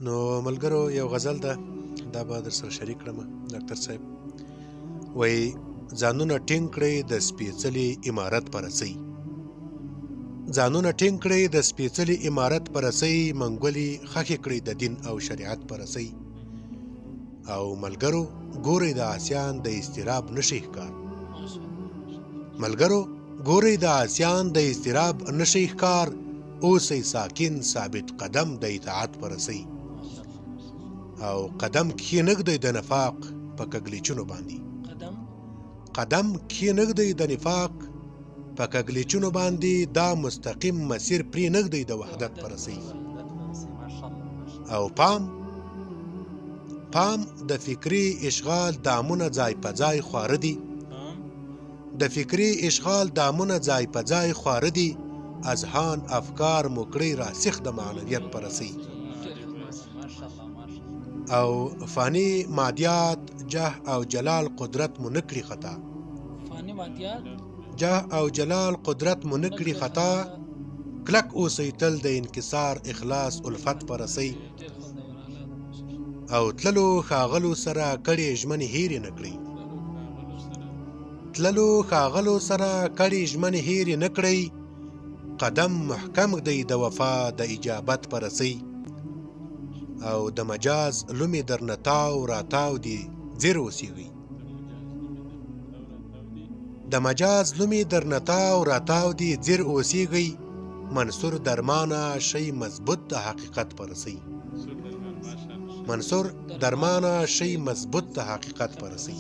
نو ملګرو یو غزل ده، دا به در سره شریک کړم. ډاکټر صاحب وایي ځانونه ټینګ کړئ د سپېڅلي عمارت په رسۍ، ځانونه ټینګ کړئ د سپېڅلي عمارت په رسۍ، منګولې خښې کړئ د دین او شریعت په رسۍ. او ملګرو ګورئ د آسیان د اضطراب نښې ښکار، ملګرو ګورئ د آسیان د اضطراب نښې ښکار، اوسئ ساکن ثابت قدم د اطاعت په رسۍ. او قدم کښېنږدئ د نفاق په کږلېچونو باندې، قدم کښېنږدئ د نفاق په کږلېچونو باندې، دا مستقیم مسیر پرېنږدئ د وحدت په رسۍ. او پام د فکري اشغال دامونه ځای په ځای خواره دي، د فکري اشغال دامونه ځای په ځای خواره دي، اذهان افکار مو کړئ راسخ د معنویت په رسۍ. او فانی مادیات جاه او جلال قدرت مو نکړي خطا، جاه او جلال قدرت مو نکړي خطا، کلک اوسئ تل د انکسار اخلاص الفت په رسۍ. او تللو ښاغلو سره کړې ژمنې هېرې نه کړئ، تللو ښاغلو سره کړې ژمنې هېرې نه کړئ، قدم محکم دی د وفا د اجابت په رسۍ. او د مجاز لومې درنه تاو راتاو دي ځیر اوسېږئ، د مجاز لومې درنه تاو راتاو دي ځیر اوسېږئ، منصور درمانه شی مضبوط د حقیقت په رسۍ، منصور درمانه شی مضبوط د حقیقت په رسۍ.